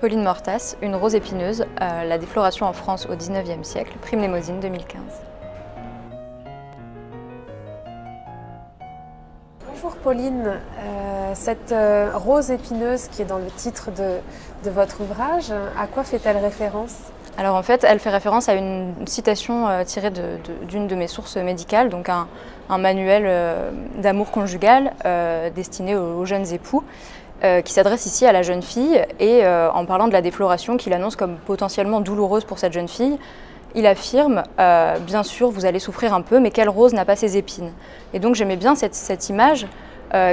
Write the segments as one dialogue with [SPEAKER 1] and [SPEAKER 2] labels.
[SPEAKER 1] Pauline Mortas, Une rose épineuse, la défloration en France au XIXe siècle, Prix Mnemosyne 2015.
[SPEAKER 2] Bonjour Pauline, cette rose épineuse qui est dans le titre de votre ouvrage, à quoi fait-elle référence?
[SPEAKER 1] Alors en fait, elle fait référence à une citation tirée d'une de mes sources médicales, donc un manuel d'amour conjugal destiné aux jeunes époux, qui s'adresse ici à la jeune fille et en parlant de la défloration qu'il annonce comme potentiellement douloureuse pour cette jeune fille, il affirme bien sûr vous allez souffrir un peu, mais quelle rose n'a pas ses épines? Et donc j'aimais bien cette image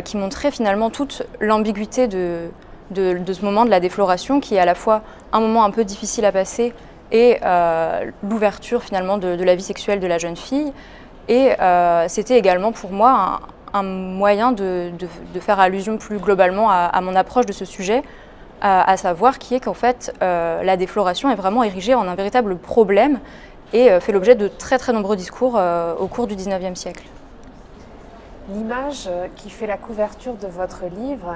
[SPEAKER 1] qui montrait finalement toute l'ambiguïté de ce moment de la défloration, qui est à la fois un moment un peu difficile à passer et l'ouverture finalement de la vie sexuelle de la jeune fille. Et c'était également pour moi un moyen de faire allusion plus globalement à mon approche de ce sujet, à savoir qui est qu'en fait la défloration est vraiment érigée en un véritable problème et fait l'objet de très nombreux discours au cours du XIXe siècle.
[SPEAKER 2] L'image qui fait la couverture de votre livre,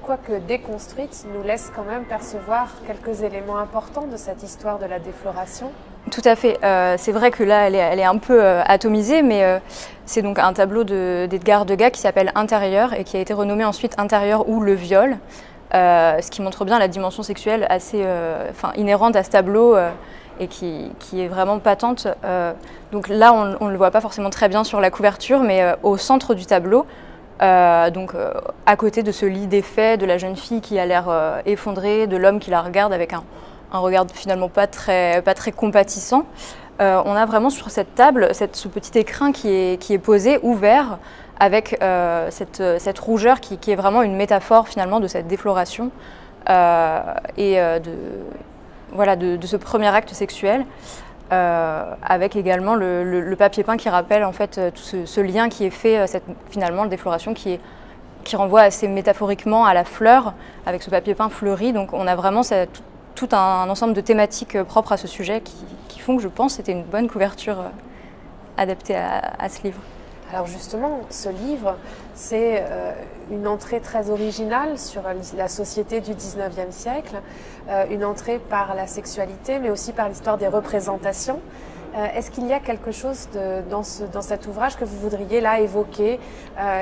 [SPEAKER 2] quoique déconstruite, nous laisse quand même percevoir quelques éléments importants de cette histoire de la défloration.
[SPEAKER 1] Tout à fait. C'est vrai que là, elle est un peu atomisée, mais c'est donc un tableau d'Edgar Degas qui s'appelle Intérieur et qui a été renommé ensuite Intérieur ou le viol, ce qui montre bien la dimension sexuelle assez inhérente à ce tableau et qui est vraiment patente. Donc là, on ne le voit pas forcément très bien sur la couverture, mais au centre du tableau, à côté de ce lit défait, de la jeune fille qui a l'air effondrée, de l'homme qui la regarde avec un regard finalement pas très compatissant. On a vraiment sur cette table ce petit écrin qui est posé, ouvert, avec cette rougeur qui est vraiment une métaphore finalement de cette défloration et de ce premier acte sexuel, avec également le papier peint qui rappelle en fait tout ce lien qui est fait, finalement la défloration qui renvoie assez métaphoriquement à la fleur, avec ce papier peint fleuri. Donc on a vraiment tout un ensemble de thématiques propres à ce sujet qui font que je pense que c'était une bonne couverture adaptée à ce livre.
[SPEAKER 2] Alors justement, ce livre, c'est une entrée très originale sur la société du XIXe siècle, une entrée par la sexualité, mais aussi par l'histoire des représentations. Est-ce qu'il y a quelque chose dans cet ouvrage que vous voudriez là évoquer,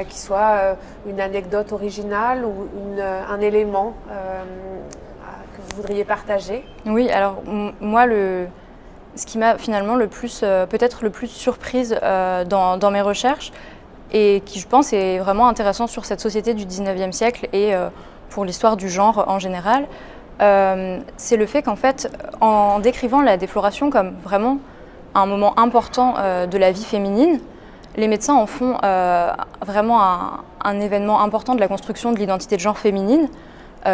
[SPEAKER 2] qui soit une anecdote originale ou un élément que vous voudriez partager?
[SPEAKER 1] Oui, alors moi, ce qui m'a finalement peut-être le plus surprise dans mes recherches, et qui je pense est vraiment intéressant sur cette société du XIXe siècle et pour l'histoire du genre en général, c'est le fait qu'en fait, en décrivant la défloration comme vraiment un moment important de la vie féminine, les médecins en font vraiment un événement important de la construction de l'identité de genre féminine,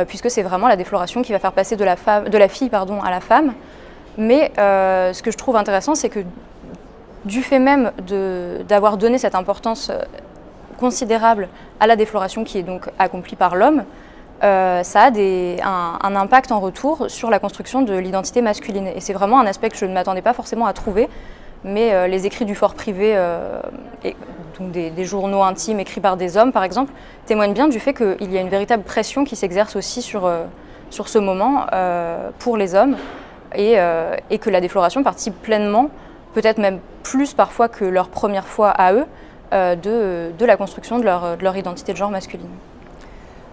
[SPEAKER 1] puisque c'est vraiment la défloration qui va faire passer de la fille à la femme. Mais ce que je trouve intéressant, c'est que du fait même d'avoir donné cette importance considérable à la défloration qui est donc accomplie par l'homme, ça a un impact en retour sur la construction de l'identité masculine. Et c'est vraiment un aspect que je ne m'attendais pas forcément à trouver, mais les écrits du fort privé, donc des journaux intimes écrits par des hommes par exemple, témoignent bien du fait qu'il y a une véritable pression qui s'exerce aussi sur ce moment pour les hommes, et que la défloration participe pleinement, peut-être même plus parfois que leur première fois à eux, de la construction de leur identité de genre masculine.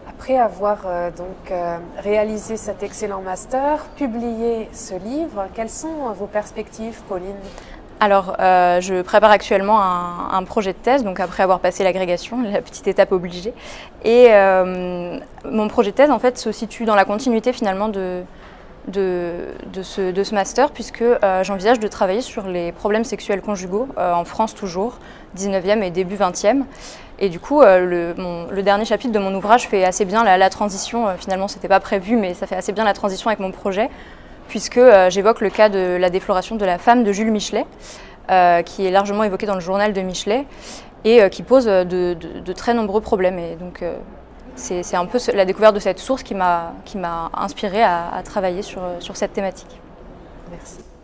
[SPEAKER 2] Après avoir réalisé cet excellent master, publié ce livre, quelles sont vos perspectives, Pauline?
[SPEAKER 1] Alors, je prépare actuellement un projet de thèse, donc après avoir passé l'agrégation, la petite étape obligée. Et mon projet de thèse, en fait, se situe dans la continuité finalement de ce master, puisque j'envisage de travailler sur les problèmes sexuels conjugaux en France toujours, 19e et début 20e. Et du coup, le dernier chapitre de mon ouvrage fait assez bien la transition, finalement c'était pas prévu, mais ça fait assez bien la transition avec mon projet, puisque j'évoque le cas de la défloration de la femme de Jules Michelet, qui est largement évoqué dans le journal de Michelet, et qui pose de très nombreux problèmes. Et donc, c'est un peu la découverte de cette source qui m'a inspirée à travailler sur cette thématique.
[SPEAKER 2] Merci.